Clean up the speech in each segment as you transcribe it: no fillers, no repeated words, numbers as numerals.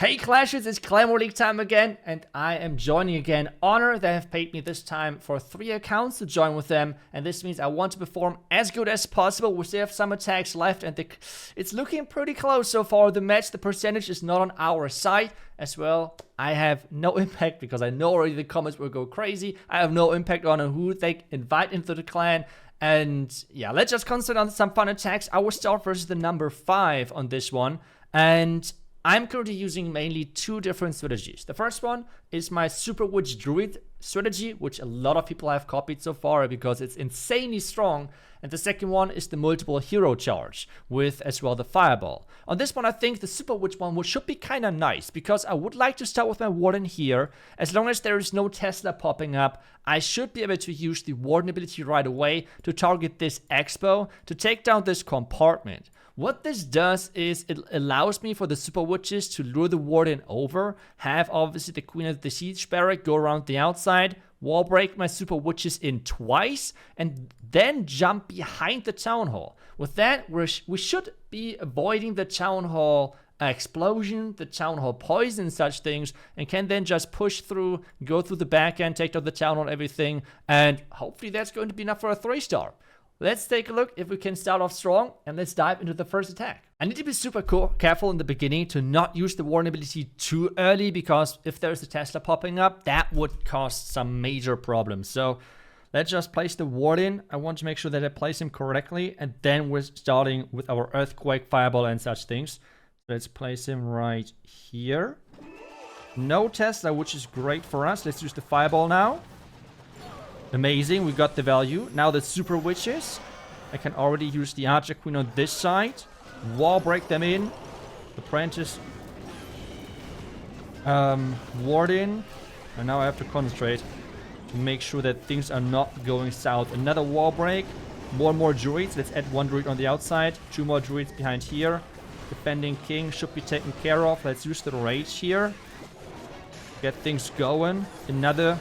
Hey Clashers, it's Claymore League time again, and I am joining again Honor. They have paid me this time for 3 accounts to join with them, and this means I want to perform as good as possible. We still have some attacks left, and it's looking pretty close so far. The match, the percentage is not on our side as well. I have no impact because I know already the comments will go crazy. I have no impact on who they invite into the clan. And yeah, let's just concentrate on some fun attacks. I will start versus the number 5 on this one, and I'm currently using mainly 2 different strategies. The first one is my Super Witch Druid strategy, which a lot of people have copied so far because it's insanely strong. And the second one is the multiple hero charge with as well the fireball. On this one, I think the Super Witch one should be kind of nice because I would like to start with my Warden here. As long as there is no Tesla popping up, I should be able to use the Warden ability right away to target this Expo to take down this compartment. What this does is it allows me for the Super Witches to lure the Warden over, have obviously the Queen of the Siege Barrack go around the outside, wall break my Super Witches in twice, and then jump behind the Town Hall. With that, we should be avoiding the Town Hall explosion, the Town Hall poison, such things, and can then just push through, go through the back end, take down the Town Hall, everything, and hopefully that's going to be enough for a 3-star. Let's take a look if we can start off strong, and let's dive into the first attack. I need to be super careful in the beginning to not use the Warden ability too early, because if there's a Tesla popping up, that would cause some major problems. So let's just place the Warden. I want to make sure that I place him correctly, and then we're starting with our Earthquake, Fireball, and such things. Let's place him right here. No Tesla, which is great for us. Let's use the Fireball now. Amazing, we got the value. Now the Super Witches. I can already use the Archer Queen on this side. Wall break them in. Apprentice. Warden. And now I have to concentrate to make sure that things are not going south. Another wall break. More and more druids. Let's add 1 druid on the outside. 2 more druids behind here. Defending King should be taken care of. Let's use the Rage here. Get things going. Another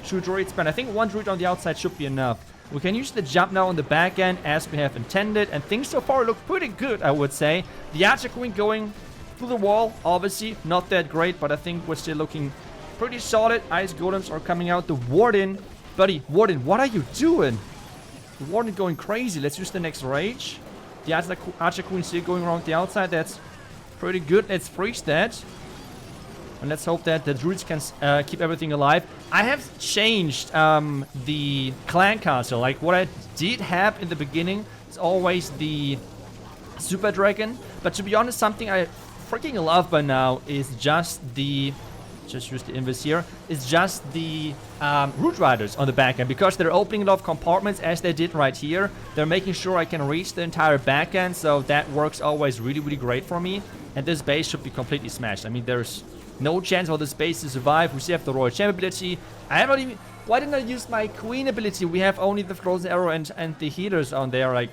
2 druids, but I think 1 druid on the outside should be enough. We can use the jump now on the back end as we have intended, and things so far look pretty good, I would say. The Archer Queen going through the wall, obviously not that great, but I think we're still looking pretty solid. Ice Golems are coming out. The Warden, buddy, Warden, what are you doing? The Warden going crazy. Let's use the next Rage. The Archer Queen still going around the outside. That's pretty good. Let's freeze that. And let's hope that the druids can keep everything alive. I have changed the clan castle. Like what I did have in the beginning is always the Super Dragon. But to be honest, something I freaking love by now is just the... Just use the invis here. Is just the Root Riders on the back end. Because they're opening a lot of compartments as they did right here. They're making sure I can reach the entire back end. So that works always really, really great for me. And this base should be completely smashed. I mean, there's no chance for this base to survive. We still have the Royal Champ ability. I have not even... Why didn't I use my Queen ability? We have only the Frozen Arrow and the healers on there. Like,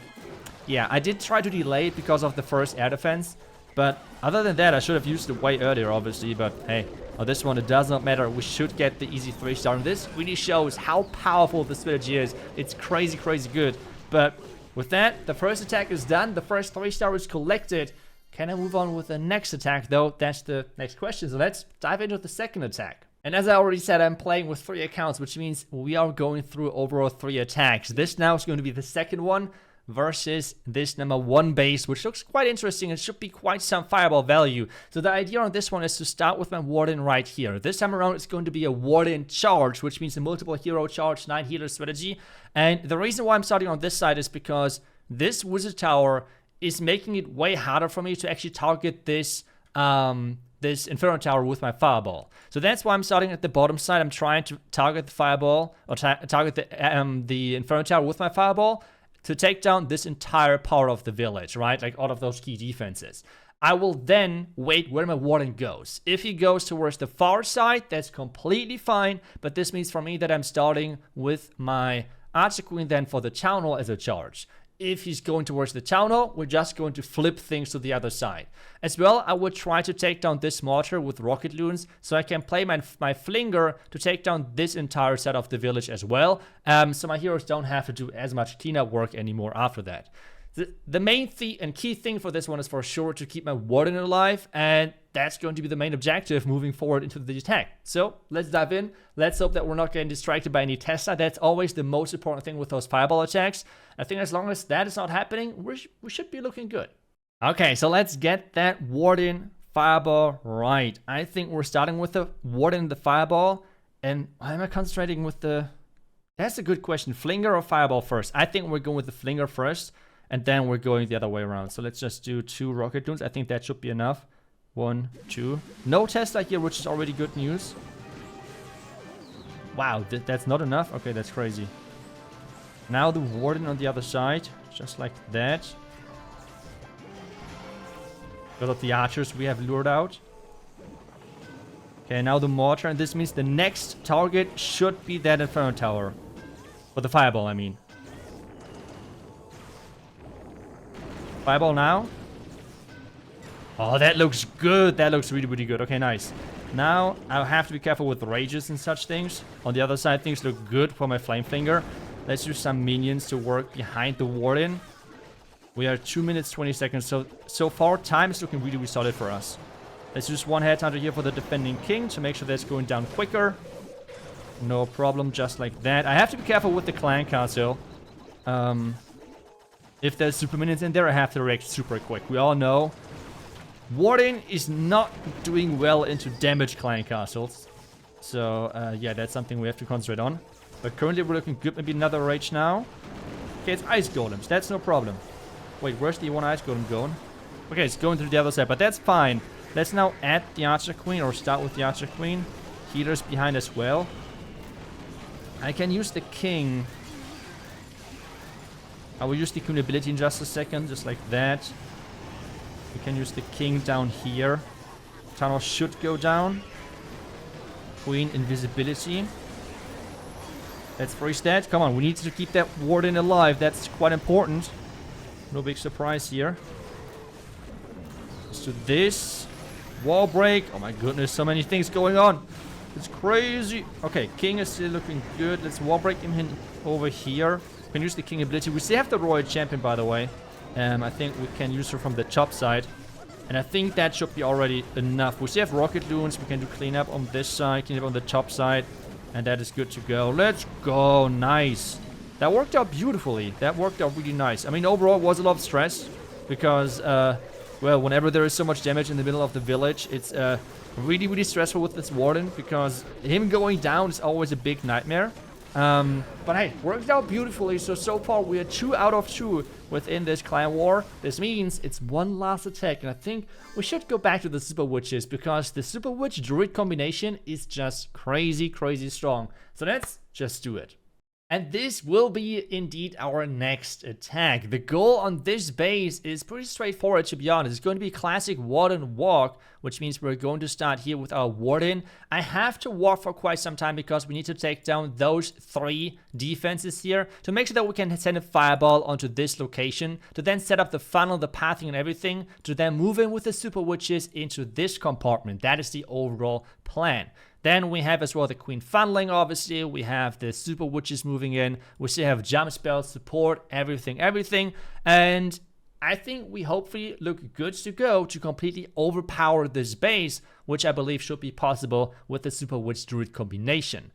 yeah, I did try to delay it because of the first air defense. But other than that, I should have used it way earlier, obviously. But hey, on this one, it does not matter. We should get the easy 3-star. And this really shows how powerful this strategy is. It's crazy, crazy good. But with that, the first attack is done. The first 3-star is collected. Can I move on with the next attack, though? That's the next question. So let's dive into the second attack. And as I already said, I'm playing with 3 accounts, which means we are going through overall 3 attacks. This now is going to be the second one versus this number 1 base, which looks quite interesting. It should be quite some fireball value. So the idea on this one is to start with my Warden right here. This time around, it's going to be a Warden charge, which means a multiple hero charge, 9 healer strategy. And the reason why I'm starting on this side is because this Wizard Tower is making it way harder for me to actually target this this Inferno Tower with my Fireball. So that's why I'm starting at the bottom side. I'm trying to target the Fireball, or target the Inferno Tower with my Fireball to take down this entire part of the village, right? Like all of those key defenses. I will then wait where my Warden goes. If he goes towards the far side, that's completely fine. But this means for me that I'm starting with my Archer Queen then for the Town Hall as a charge. If he's going towards the Town Hall, we're just going to flip things to the other side. As well, I would try to take down this mortar with rocket loons, so I can play my flinger to take down this entire side of the village as well. So my heroes don't have to do as much cleanup work anymore after that. The main and key thing for this one is for sure to keep my Warden alive, and that's going to be the main objective moving forward into the attack. So let's dive in. Let's hope that we're not getting distracted by any Tesla. That's always the most important thing with those fireball attacks. I think as long as that is not happening, we should be looking good. Okay, so let's get that Warden fireball right. I think we're starting with the Warden and the fireball. And why am I concentrating with the... That's a good question. Flinger or fireball first? I think we're going with the Flinger first. And then we're going the other way around. So let's just do 2 rocket dunes. I think that should be enough. 1, 2. No Tesla here, which is already good news. Wow, that's not enough? Okay, that's crazy. Now the Warden on the other side. Just like that. Got up the archers we have lured out. Okay, now the mortar. And this means the next target should be that Inferno Tower. For the fireball, I mean. Fireball now. Oh, that looks good. That looks really, really good. Okay, nice. Now, I'll have to be careful with rages and such things. On the other side, things look good for my Flame Flinger. Let's use some minions to work behind the Warden. We are 2 minutes, 20 seconds. So far, time is looking really, really solid for us. Let's use 1 headhunter here for the defending king to make sure that's going down quicker. No problem, just like that. I have to be careful with the clan castle. If there's super minions in there, I have to react super quick. We all know Warden is not doing well into damage clan castles. So, yeah, that's something we have to concentrate on. But currently we're looking good. Maybe another rage now. Okay, it's ice golems. That's no problem. Wait, where's the 1 ice golem going? Okay, it's going through the other side, but that's fine. Let's now add the Archer Queen, or start with the Archer Queen. Healers behind as well. I can use the king. I will use the queen ability in just a second, just like that. We can use the king down here. Tunnel should go down. Queen invisibility. Let's freeze that. Come on, we need to keep that Warden alive. That's quite important. No big surprise here. Let's do this. Wall break. Oh my goodness, so many things going on. It's crazy. Okay, king is still looking good. Let's wall break him over here. We can use the king ability. We still have the royal champion, by the way. I think we can use her from the top side. And I think that should be already enough. We still have rocket loons. We can do cleanup on this side, cleanup on the top side. And that is good to go. Let's go. Nice. That worked out beautifully. That worked out really nice. I mean, overall, it was a lot of stress. Because, well, whenever there is so much damage in the middle of the village, it's really, really stressful with this Warden. Because him going down is always a big nightmare. But hey, worked out beautifully. So far we are 2 out of 2 within this clan war. This means it's 1 last attack, and I think we should go back to the Super Witches, because the Super Witch Druid combination is just crazy, crazy strong. So let's just do it. And this will be indeed our next attack. The goal on this base is pretty straightforward, to be honest. It's going to be classic Warden walk, which means we're going to start here with our Warden. I have to walk for quite some time because we need to take down those 3 defenses here to make sure that we can send a fireball onto this location, to then set up the funnel, the pathing and everything, to then move in with the Super Witches into this compartment. That is the overall plan. Then we have as well the Queen funneling, obviously. We have the Super Witches moving in. We still have jump spells, support, everything. And I think we hopefully look good to go to completely overpower this base, which I believe should be possible with the Super Witch Druid combination.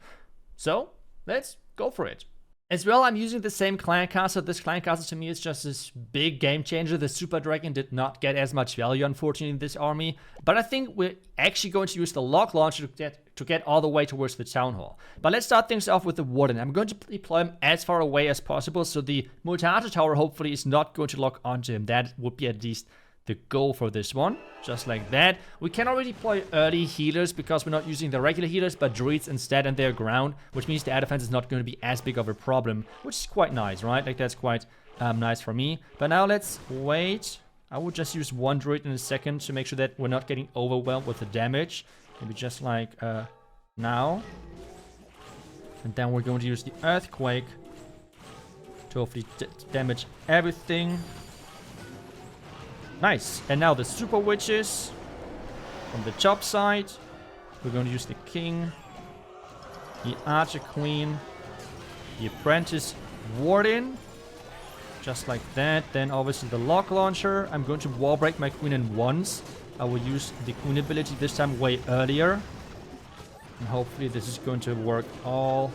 So, let's go for it. As well, I'm using the same clan castle. This clan castle to me is just this big game changer. The Super Dragon did not get as much value, unfortunately, in this army. But I think we're actually going to use the lock launcher to get all the way towards the town hall. But let's start things off with the Warden. I'm going to deploy him as far away as possible, so the Multi-Archer Tower hopefully is not going to lock onto him. That would be at least the goal for this one, just like that. We can already deploy early healers because we're not using the regular healers, but druids instead, and they're ground, which means the air defense is not going to be as big of a problem, which is quite nice, right? Like, that's quite nice for me. But now let's wait. I will just use 1 druid in a second to make sure that we're not getting overwhelmed with the damage. Maybe just like now. And then we're going to use the earthquake to hopefully damage everything. Nice. And now the Super Witches from the top side. We're going to use the King, the Archer Queen, the Apprentice Warden. just like that. Then obviously the lock launcher. I'm going to wall break my queen in once. I will use the queen ability this time way earlier. And hopefully this is going to work all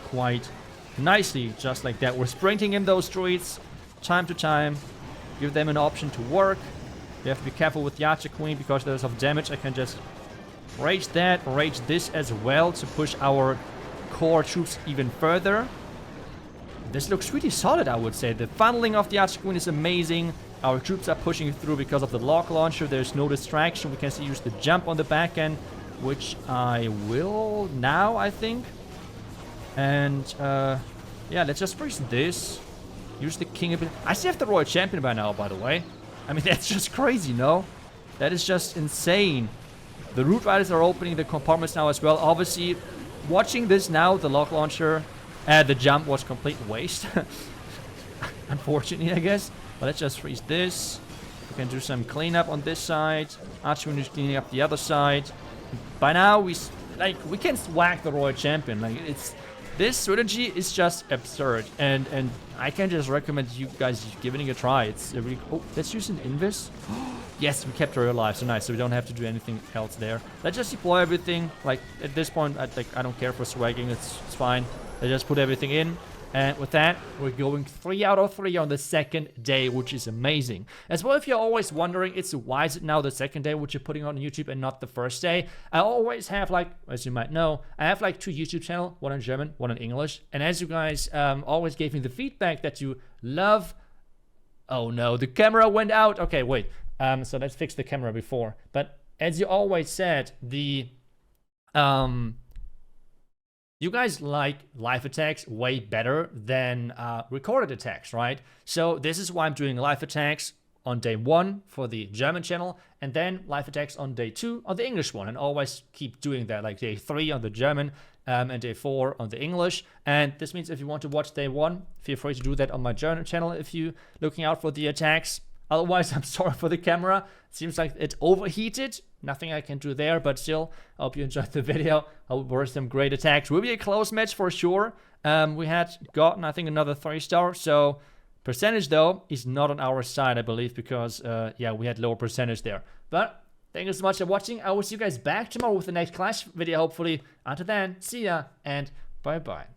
quite nicely, just like that. We're sprinting in those druids time to time. Give them an option to work. You have to be careful with the archer queen because there's of damage. I can just rage that, rage this as well to push our core troops even further. This looks really solid, I would say. The funneling of the archer queen is amazing. Our troops are pushing through because of the lock launcher. There's no distraction. We can use the jump on the back end, which I will now, I think. And yeah, let's just freeze this. Use the king ability. I still have the royal champion by now, by the way. I mean, that's just crazy, no? That is just insane. The root riders are opening the compartments now as well. Obviously, watching this now, the lock launcher, the jump was complete waste. Unfortunately, I guess. But let's just freeze this. We can do some cleanup on this side. Archer is cleaning up the other side. By now, we can whack the royal champion. Like, this strategy is just absurd, and I can just recommend you guys giving it a try. It's a really... Oh, let's use an invis. Yes, we kept her alive, so nice. So we don't have to do anything else there. Let's just deploy everything. Like, at this point, I don't care for swagging. It's fine. Let's just put everything in. And with that, we're going 3 out of 3 on the second day, which is amazing. As well, if you're always wondering, why is it now the second day which you're putting on YouTube and not the first day? I always have, like, as you might know, I have like 2 YouTube channels, one in German, one in English. And as you guys always gave me the feedback that you love... Oh no, the camera went out. Okay, wait. So let's fix the camera before. But as you always said, you guys like live attacks way better than recorded attacks, right? So this is why I'm doing live attacks on day 1 for the German channel, and then live attacks on day 2 on the English one, and always keep doing that, like day 3 on the German and day 4 on the English. And this means if you want to watch day 1, feel free to do that on my German channel if you're looking out for the attacks. Otherwise, I'm sorry for the camera. It seems like it overheated. Nothing I can do there, but still, I hope you enjoyed the video. I hope there were some great attacks. Will be a close match for sure. We had gotten, I think, another 3-star. So percentage, though, is not on our side, I believe, because, yeah, we had lower percentage there. But thank you so much for watching. I will see you guys back tomorrow with the next Clash video, hopefully. Until then, see ya, and bye-bye.